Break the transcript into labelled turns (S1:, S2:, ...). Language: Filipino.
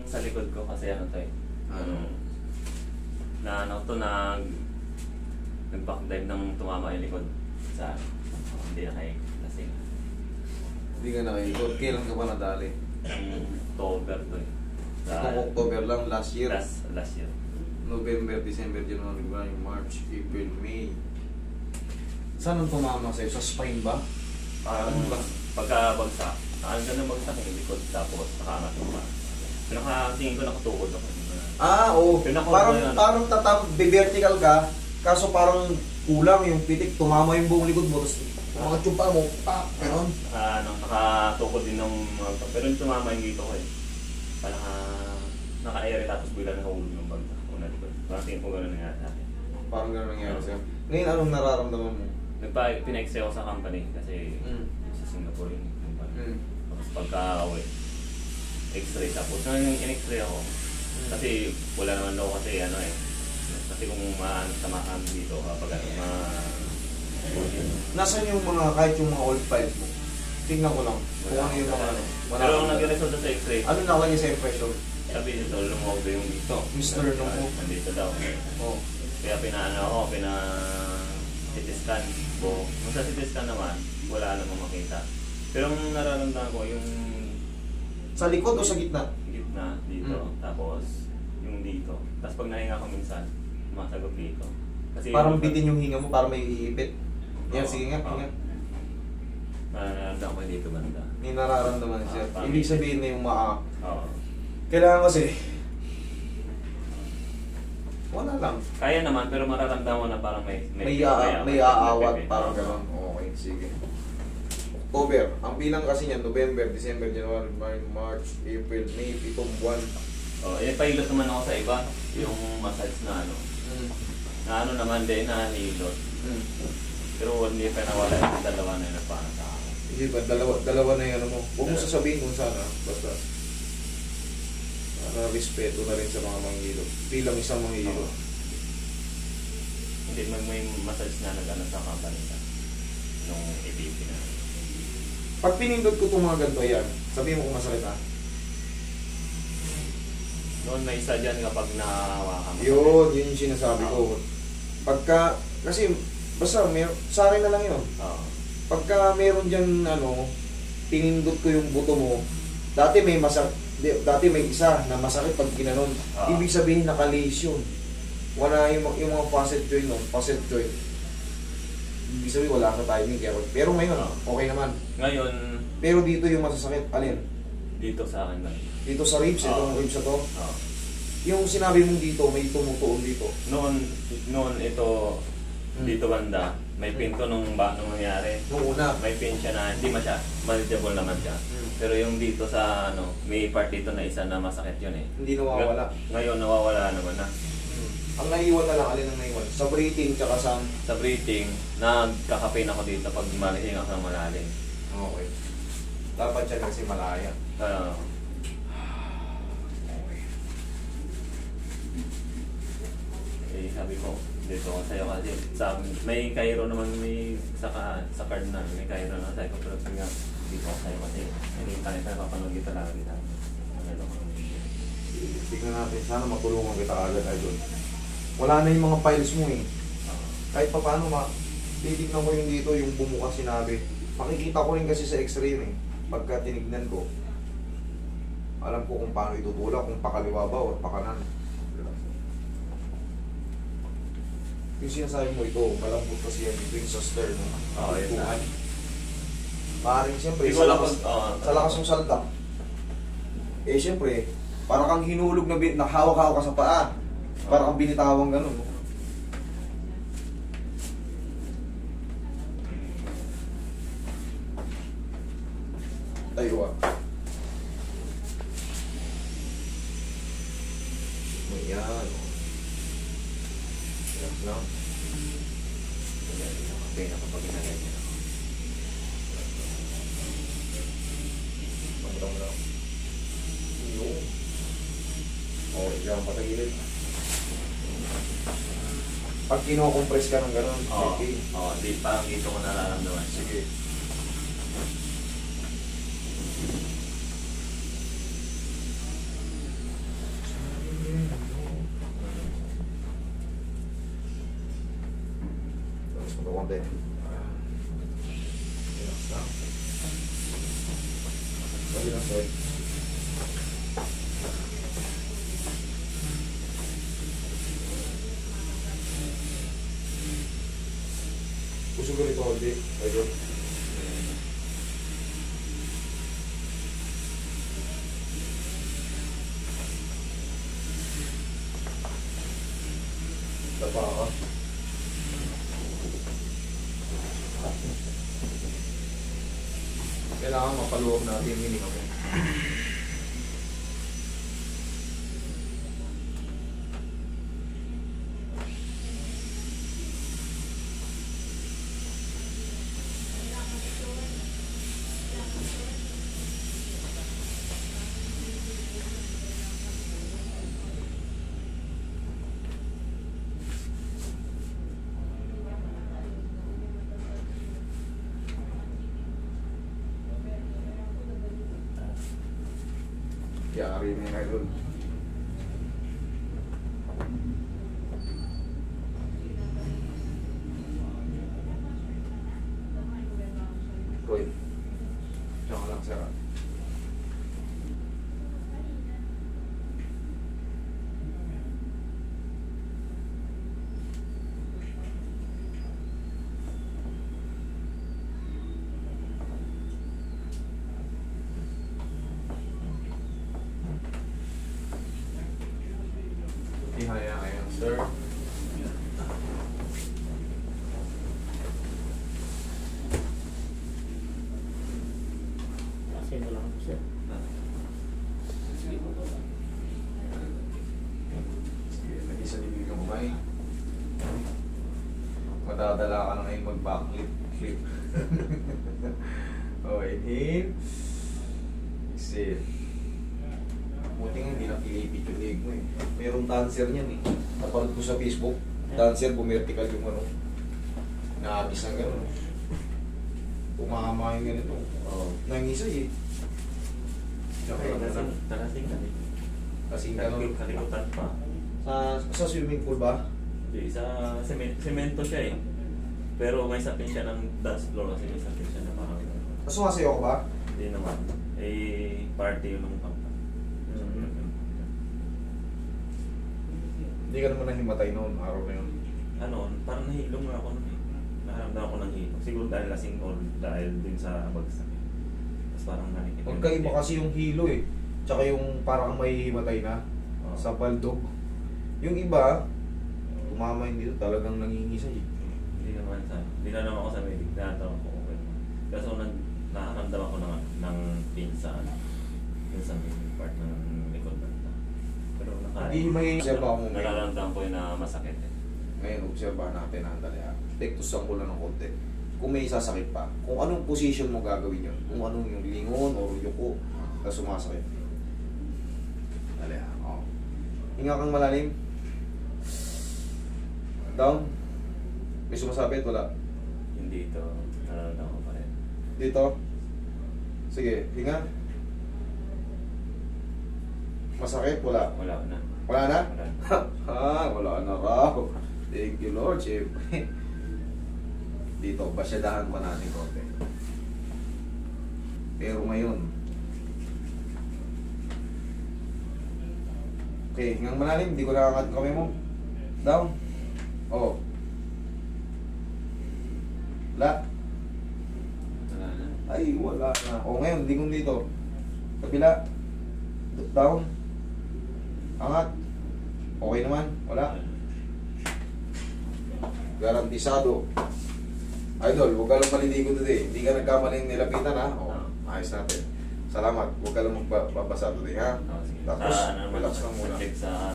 S1: sa likod ko kasi ano to eh. Nag-backdive nang tumama yung likod sa hindi na kayo lasing.
S2: Hindi ka nakikot. Kailan ka pa nadali?
S1: October to eh.
S2: Itong October lang, last year.
S1: Last year.
S2: November, December, January, March, April, May. Saan ang tumama sa'yo? Sa spine ba?
S1: Parang pagkabagsak. Nakaganda ng bagsak yung likod tapos nakaangat yung pa. Tingin ko nakatukod ako.
S2: Oo.
S1: Parang
S2: vertical ka, kaso parang kulang yung pitik, tumama yung buong likod mo, tapos mga tsupa mo, gano'n.
S1: Nakatukod din ng mga pero yung tumama yung dito ko eh. Parang naka-air tapos bigla nakahulog yung bagsak. Parang tingin ko gano'n nangyari sa akin.
S2: Parang gano'n nangyari sa'yo. Ngayon, anong nararamdaman mo?
S1: Pina-exay ako sa company kasi sa Singapore yung company. Tapos pagka-uwi, x-ray tapos yung in-x-ray ako. Kasi wala naman daw kasi ano eh. Kasi kung samahan dito kapag
S2: Nasaan yung mga, kahit yung mga old files mo? Tingnan ko lang. Kung ano yung mga ano.
S1: Pero ang nag-result sa x-ray.
S2: Ano nakalagay sa impression?
S1: Sabi nito, lumawag daw yung dito.
S2: Mr. Lumawag.
S1: Nandito daw.
S2: Oo.
S1: Kaya CT scan ko. Kung sa CT scan naman, wala namang makita. Pero ang nararamdaman ko yung
S2: sa likod o sa gitna?
S1: Gitna, dito. Tapos yung dito. Tapos pag nahinga ko minsan, masagot dito. Kasi
S2: parang bitin yung hinga mo, parang may iipit. Yan, sige nga, hinga.
S1: Nararamdaman ko dito banda.
S2: May nararamdaman siya. Ibig sabihin na yung kailangan kasi wala lang.
S1: Kaya naman, pero mararamdaman na parang may
S2: aawat, parang gano'n. Okay, sige. October. Ang bilang kasi niyan, November, December, January, March, April, May, 7 buwan.
S1: Pilot naman ako sa iba. Yung massage na ano. Na ano naman din, na hilot. Pero hindi pa nawala yung dalawa na yun na parang sa akin.
S2: Hindi ba? Dalawa na yung ano mo. Huwag mo sasabihin kung saan basta. Respeto na rin sa mga manghihilot. Bilang isang manghihilot.
S1: Hindi, may massage na nag-ano sa company na. Nung EPP na.
S2: Pag pinindot ko itong mga ganito, yan. Sabihin mo kung masakit ha.
S1: Noon may isa dyan kapag nahawakan mo.
S2: Yun yung sinasabi ko. Pagka, kasi basta sa akin na lang yun. Pagka meron dyan pinindot ko yung buto mo, dati may isa na masakit pag ginanon. Ibig sabihin naka-lesion. Wala yung mga facet joint nun, facet joint. Ibig sabihin wala sa timing. Pero ngayon, okay naman.
S1: Ngayon,
S2: pero dito yung masasakit, alin?
S1: Dito sa akin ba?
S2: Dito sa ribs, itong ribs na to. Yung sinabi mong dito, may tumutuon dito.
S1: Noon ito, dito banda, may pin ko nung nangyari.
S2: Nung una.
S1: May pin siya na, hindi manageable naman siya. Pero yung dito sa may part dito na isa na masakit yun eh.
S2: Hindi nawawala.
S1: Ngayon nawawala naman na.
S2: Ang naiwan na lang, alin ang naiwan? Sa breathing, tsaka
S1: sa breathing, nagkaka-pain ako dito pag malihinga ako ng malalim.
S2: Okay. Dapat siya kasi malaya.
S1: Sabi ko, dito ako sa'yo kasi may Cairo naman, may sa card na, may Cairo na sabi ko, pero nga dito ako sa'yo kasi hindi tayo napapanood kita lang dito.
S2: Tignan natin, sana matulungan kita agad idol. Wala na yung mga files mo eh. Kahit pa paano, titignan ko yung dito, yung bumuka sinabi. Makikita ko rin kasi sa x-ray eh. Pagka tinignan ko, alam ko kung paano itutulak, kung pakaliwa ba o pakanan. Yung sinasabi mo ito, malambot kasi yan dito yung sa stern.
S1: Yes.
S2: Maaaring siyempre, sa lakas ng salta. Siyempre, para kang hinulog na nakahawak-hawak ka sa paa. Para kang binitawang gano'n. Tayo Ayan. Relax lang.
S1: Okay na kapag ginagay ako.
S2: Pagdang lang. Yung. Okay, dyan patagilid. Pag kino-compress ka ng gano'n,
S1: parang dito ko nararamdaman.
S2: Sige. konti. Relax lang. Bali lang, sir. Puso ko rito konti. Ayun. Tapa ka. Kailangan mapaluwag natin yung hininga mo. Yari na nga doon. Koy. Diyan ka lang, sir. Ihaya kayo, sir.
S3: Kasi wala ko siya.
S1: Sige po.
S2: Sige, nag-isa din yung kamay. Madadala ka na ngayon mag-backflip. Flip. Okay, inhale. Exhale. Buti nga hindi nakilipit yung leg mo eh. Mayroong dancer niyan eh. Napanood ko sa Facebook. Dancer, bumertical yung ano. Naabis na gano'n. Tumama yung ganito. Nangisay eh. Okay,
S1: Talasing na.
S2: kasing gano'n.
S1: Kalikutan pa.
S2: Sa swimming pool ba?
S1: Hindi, sa semento siya eh. Pero may sapin siya ng dance floor kasi may sapin siya na parang...
S2: Sumasayaw ka ba?
S1: Hindi naman. Eh, party yung nung pampa.
S2: Hindi ka naman nahimatay noon, araw na yun.
S1: Ano, parang nahilong nga ako nun eh. Nakaramdam ako ng hilong. Siguro dahil lasing or dahil din sa bagsak eh. Tapos parang nanikip.
S2: Magkaiba kasi yung hilo eh. Tsaka yung parang may himatay na sa baldog. Yung iba, tumama yun dito, talagang nangingisay.
S1: Hindi naman naman ako sa medic. Tinatawag ko okay. Kaso nakaramdam ako ng pain sa ano. Yung sa main part ng likod banda. Pero
S2: Hindi may observa ako mo.
S1: nararamdaman ko yun na masakit eh.
S2: Ngayon, observa natin ang dali ha. Tektusan ko lang ng konti. Kung may sasakit pa, kung anong position mo gagawin yun. Kung anong yung lingon o yuko na sumasakit. Dali ha. Oh. Hinga kang malalim. Down. May sumasabit? Wala.
S1: Hindi ito. Nararamdaman ko pa rin.
S2: Dito. Sige, hinga. Masakit? Wala.
S1: Wala na.
S2: Wala na?
S1: Wala na.
S2: Wala na raw. Thank you, Lord. Siyempre. Dito, basyadahan pa natin konti. Pero ngayon, okay, hingang malalim, hindi ko nakakat kamay mo. Down. Oh. Wala.
S1: Wala na.
S2: Ay, wala na. O ngayon, lingon dito. Kabila. Down. Angat. Okay naman. Wala. Garantisado. Idol, huwag ka lang maliligo today. Hindi ka nagkamaling nilapitan ha. O, ayos natin. Salamat. Huwag ka lang magbabasa today ha.
S1: Sige.
S2: Tapos,
S1: Ano naman,
S2: relax lang muna.
S1: check sa